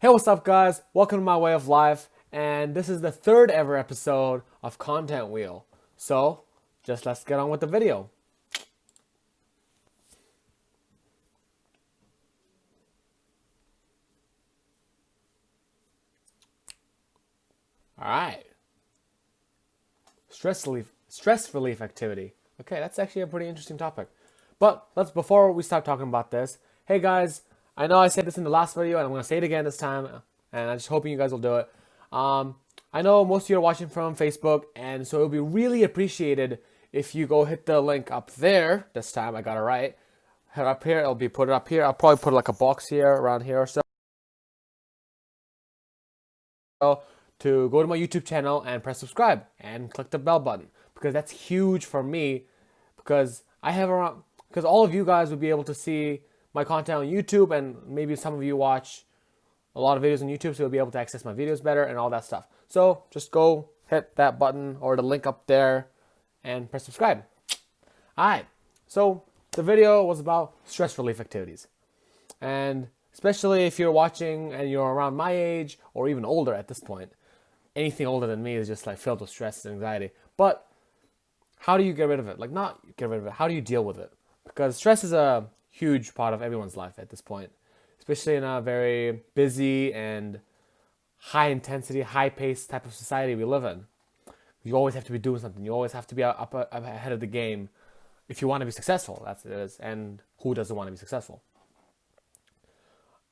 Hey, what's up, guys? Welcome to my way of life, and this is the third ever episode of Content Wheel. So, just let's get on with the video. All right, stress relief activity. Okay, that's actually a pretty interesting topic. But before we start talking about this, hey guys, I know I said this in the last video, and I'm gonna say it again this time, and I'm just hoping you guys will do it. I know most of you are watching from Facebook, and so it would be really appreciated if you go hit the link up there. This time I got it right. Head up here, it'll be put it up here. I'll probably put like a box here, around here or so, to go to my YouTube channel and press subscribe and click the bell button, because that's huge for me, because because all of you guys would be able to see my content on YouTube, and maybe some of you watch a lot of videos on YouTube, so you'll be able to access my videos better and all that stuff. So just go hit that button or the link up there and press subscribe. All right, so the video was about stress relief activities, and especially if you're watching and you're around my age or even older at this point. Anything older than me is just like filled with stress and anxiety. But how do you get rid of it? Like, not get rid of it, how do you deal with it? Because stress is a huge part of everyone's life at this point, especially in a very busy and high intensity, high paced type of society we live in. You always have to be doing something. You always have to be up ahead of the game if you want to be successful. That's what it is. And who doesn't want to be successful?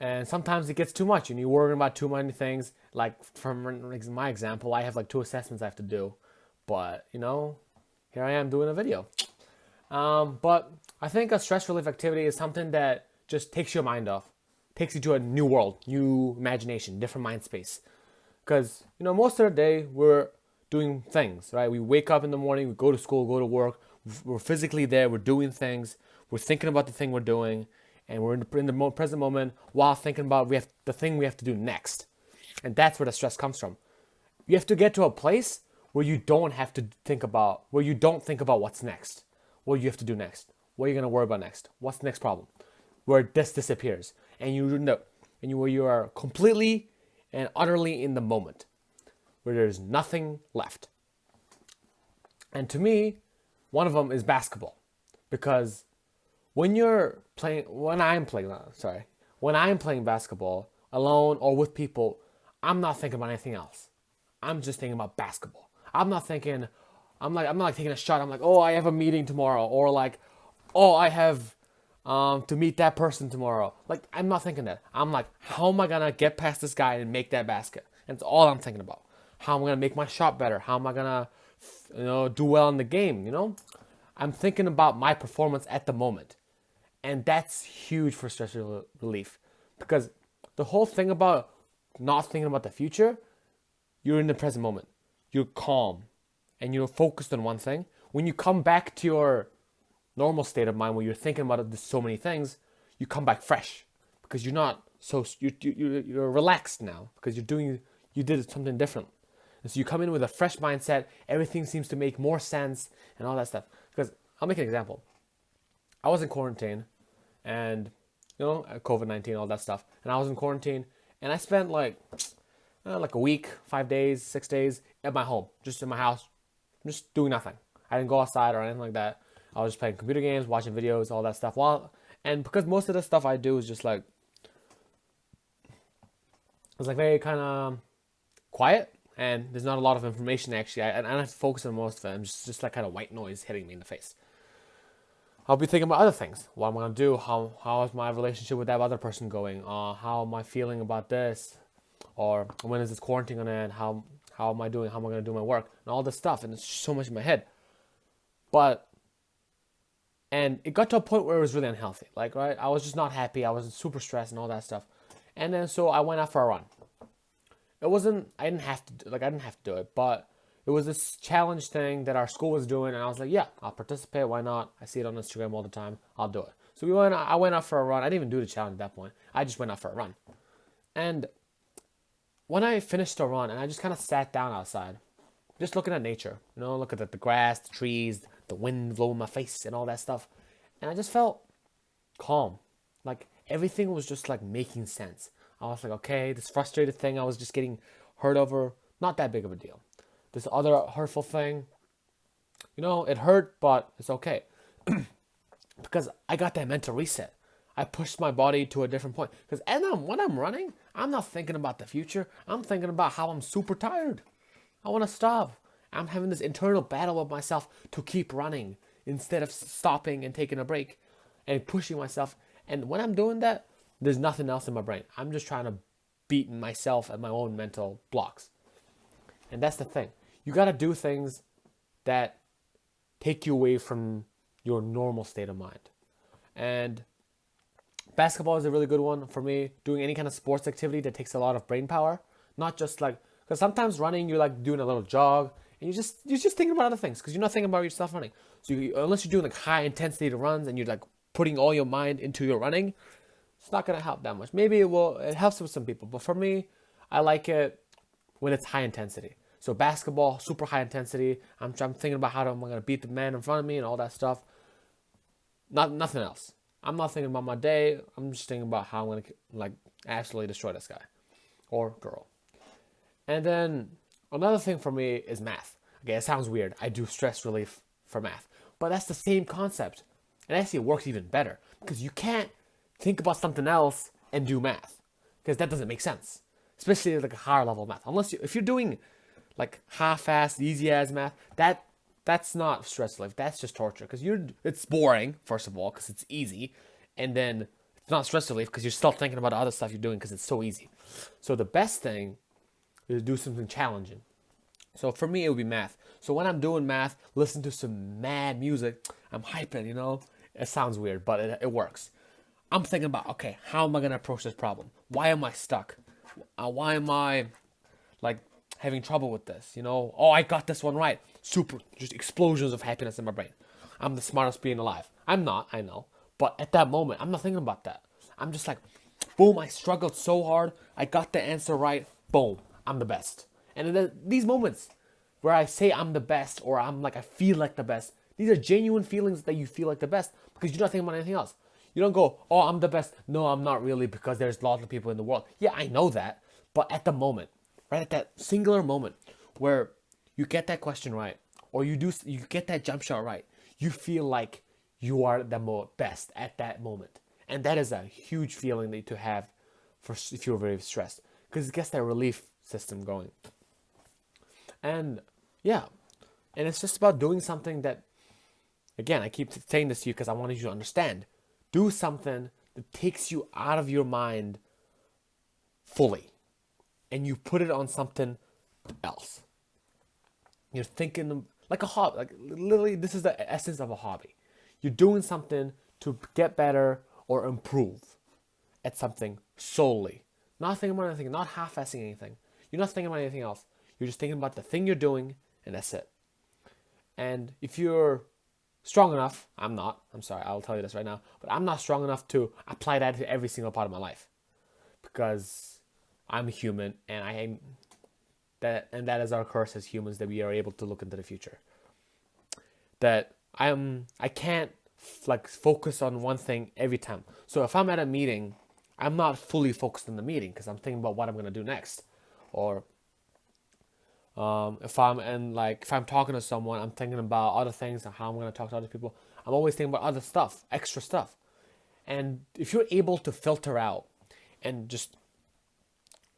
And sometimes it gets too much and you're worrying about too many things. Like, from my example, I have like 2 assessments I have to do, but here I am doing a video. But I think a stress relief activity is something that just takes your mind off, takes you to a new world, new imagination, different mind space. Because most of the day we're doing things, right? We wake up in the morning, we go to school, go to work, we're physically there, we're doing things, we're thinking about the thing we're doing, and we're in the present moment while thinking about the thing we have to do next. And that's where the stress comes from. You have to get to a place where you don't think about what's next, what you have to do next, what you're going to worry about next, what's the next problem, where this disappears, and where you are completely and utterly in the moment, where there's nothing left. And to me, one of them is basketball, because when I'm playing basketball alone or with people, I'm not thinking about anything else. I'm just thinking about basketball. I'm not taking a shot. I'm like, oh, I have a meeting tomorrow, or like, oh, I have to meet that person tomorrow. Like, I'm not thinking that. I'm like, how am I gonna get past this guy and make that basket? And it's all I'm thinking about. How am I gonna make my shot better? How am I gonna, do well in the game? I'm thinking about my performance at the moment. And that's huge for stress relief, because the whole thing about not thinking about the future, you're in the present moment. You're calm and you're focused on one thing. When you come back to your normal state of mind where you're thinking about so many things, you come back fresh, because you're relaxed now, because you did something different. And so you come in with a fresh mindset, everything seems to make more sense and all that stuff. Because I'll make an example. I was in quarantine, and COVID-19, all that stuff, and I was in quarantine, and I spent like a week, 5 days, 6 days at my home, just in my house, just doing nothing. I didn't go outside or anything like that. I was just playing computer games, watching videos, all that stuff. And because most of the stuff I do is just like, it's like very kind of quiet, and there's not a lot of information actually. I don't have to focus on most of it. I'm just like kind of white noise hitting me in the face. I'll be thinking about other things. What am I gonna do? How is my relationship with that other person going? How am I feeling about this? Or when is this quarantine gonna end? How am I doing? How am I gonna do my work? And all this stuff. And it's so much in my head. And it got to a point where it was really unhealthy. Like, right, I was just not happy. I was super stressed and all that stuff. And then so I went out for a run. I didn't have to do it, but it was this challenge thing that our school was doing, and I was like, yeah, I'll participate. Why not? I see it on Instagram all the time. I'll do it. So I went out for a run. I didn't even do the challenge at that point. I just went out for a run. And when I finished the run, and I just kind of sat down outside, just looking at nature, looking at the grass, the trees, the wind blowing my face, and all that stuff. And I just felt calm. Like, everything was just like making sense. I was like, okay, this frustrated thing I was just getting hurt over, not that big of a deal. This other hurtful thing, it hurt, but it's okay. Because I got that mental reset. I pushed my body to a different point. Because when I'm running, I'm not thinking about the future. I'm thinking about how I'm super tired. I want to stop. I'm having this internal battle with myself to keep running instead of stopping and taking a break and pushing myself. And when I'm doing that, there's nothing else in my brain. I'm just trying to beat myself at my own mental blocks. And that's the thing. You got to do things that take you away from your normal state of mind. And basketball is a really good one for me. Doing any kind of sports activity that takes a lot of brain power, not just like, because sometimes running, you're like doing a little jog and you're just thinking about other things because you're not thinking about yourself running. So unless you're doing like high intensity runs and you're like putting all your mind into your running, it's not gonna help that much. Maybe it helps with some people, but for me, I like it when it's high intensity. So basketball, super high intensity. I'm thinking about how I'm gonna beat the man in front of me and all that stuff. Nothing else. I'm not thinking about my day. I'm just thinking about how I'm gonna like absolutely destroy this guy or girl. And then another thing for me is math. Okay, it sounds weird. I do stress relief for math, but that's the same concept. And actually, it works even better because you can't think about something else and do math because that doesn't make sense, especially like a higher level math. If you're doing like half-assed, easy-as math, that's not stress relief. That's just torture because it's boring, first of all, because it's easy, and then it's not stress relief because you're still thinking about the other stuff you're doing because it's so easy. So the best thing is to do something challenging. So for me, it would be math. So when I'm doing math, listen to some mad music. I'm hyping, It sounds weird, but it works. I'm thinking about, okay, how am I going to approach this problem? Why am I stuck? Why am I like having trouble with this? Oh, I got this one right. Super, just explosions of happiness in my brain. I'm the smartest being alive. I'm not, I know. But at that moment, I'm not thinking about that. I'm just like, boom, I struggled so hard. I got the answer right. Boom, I'm the best. And in these moments where I say I'm the best or I feel like the best, these are genuine feelings that you feel like the best because you're not thinking about anything else. You don't go, oh, I'm the best. No, I'm not really because there's lots of people in the world. Yeah, I know that. But at the moment, right at that singular moment where you get that question right or you get that jump shot right, you feel like you are the best at that moment. And that is a huge feeling that to have if you're very stressed because it gets that relief system going. And yeah, and it's just about doing something that, again, I keep saying this to you because I wanted you to understand. Do something that takes you out of your mind fully and you put it on something else. You're thinking like a hobby, like literally this is the essence of a hobby. You're doing something to get better or improve at something solely. Not thinking about anything, not half-assing anything. You're not thinking about anything else. You're just thinking about the thing you're doing and that's it. And if you're strong enough, I'm sorry, I'll tell you this right now, but I'm not strong enough to apply that to every single part of my life because I'm a human and that is our curse as humans that we are able to look into the future. That I can't focus on one thing every time. So if I'm at a meeting, I'm not fully focused on the meeting because I'm thinking about what I'm gonna do next, or if I'm talking to someone, I'm thinking about other things and how I'm gonna talk to other people. I'm always thinking about other stuff, extra stuff. And if you're able to filter out and just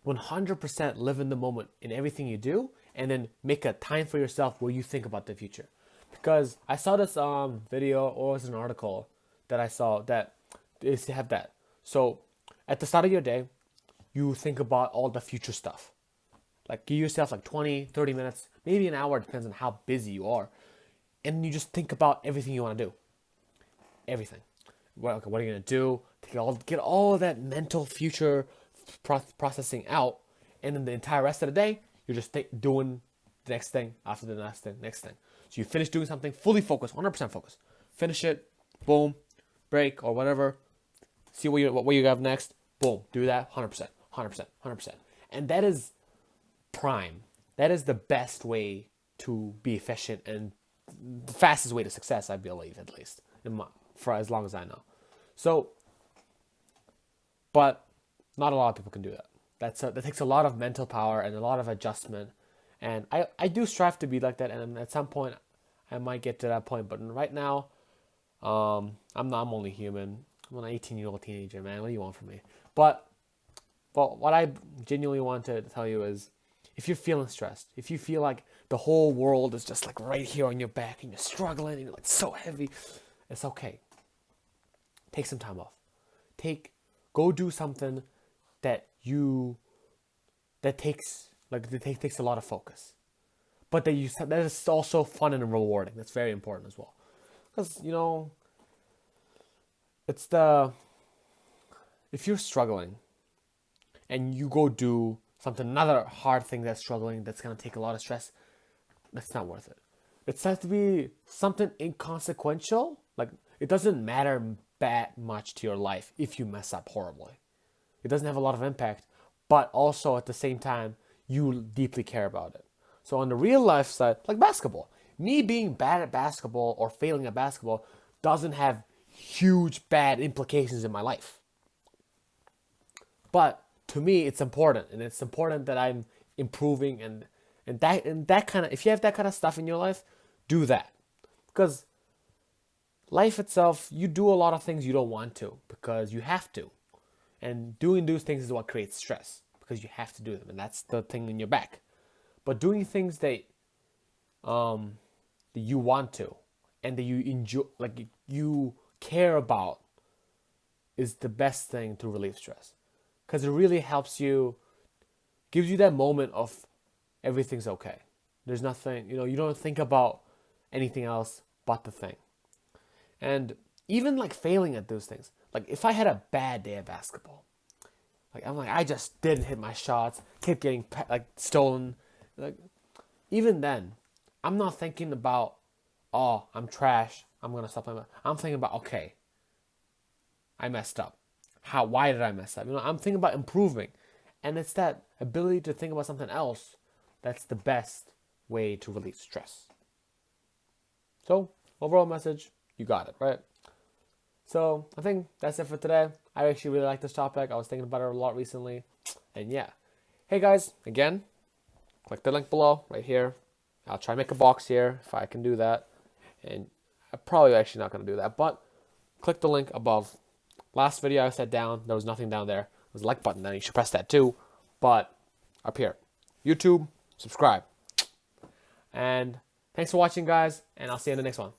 100% live in the moment in everything you do, and then make a time for yourself where you think about the future. Because I saw this video or it was an article that I saw that is to have that. So at the start of your day, you think about all the future stuff. Like give yourself 20, 30 minutes, maybe an hour, depends on how busy you are. And you just think about everything you want to do. Everything. What are you going to do? Get all that mental future processing out. And then the entire rest of the day, you're just doing the next thing after the next thing. So you finish doing something, fully focused, 100% focus. Finish it, boom, break or whatever. See what you have next, boom, do that, 100%. And that is prime. That is the best way to be efficient and the fastest way to success, I believe, at least, for as long as I know. So, but Not a lot of people can do that. That takes a lot of mental power and a lot of adjustment. And I do strive to be like that, and at some point I might get to that point. But right now, I'm only human. I'm an 18-year-old teenager, man. What do you want from me? But what I genuinely want to tell you is, if you're feeling stressed, if you feel like the whole world is just like right here on your back and you're struggling and you're like so heavy, it's okay. Take some time off. Go do something that takes a lot of focus, but that is also fun and rewarding. That's very important as well, because if you're struggling and you go do another hard thing that's struggling, that's gonna take a lot of stress, that's not worth it. It has to be something inconsequential. Like, it doesn't matter that much to your life if you mess up horribly. It doesn't have a lot of impact, but also at the same time, you deeply care about it. So on the real life side, like basketball, me being bad at basketball or failing at basketball doesn't have huge bad implications in my life. But to me, it's important, and it's important that I'm improving, and that kind of, if you have that kind of stuff in your life, do that. Because life itself, you do a lot of things you don't want to because you have to. And doing those things is what creates stress, because you have to do them, and that's the thing in your back. But doing things that you want to and that you enjoy, like you care about, is the best thing to relieve stress, because it really helps you, gives you that moment of everything's okay. There's nothing, you don't think about anything else but the thing. And even like failing at those things, like if I had a bad day at basketball, I just didn't hit my shots, kept getting stolen, even then, I'm not thinking about, oh, I'm trash, I'm gonna stop playing. I'm thinking about, okay, I messed up. Why did I mess up? I'm thinking about improving. And it's that ability to think about something else that's the best way to relieve stress. So, overall message, you got it, right? So, I think that's it for today. I actually really like this topic. I was thinking about it a lot recently. And yeah. Hey guys, again, click the link below, right here. I'll try to make a box here if I can do that. And I'm probably actually not going to do that, but click the link above. Last video I said down, there was nothing down there. There was a like button, then you should press that too. But up here, YouTube, subscribe. And thanks for watching, guys, and I'll see you in the next one.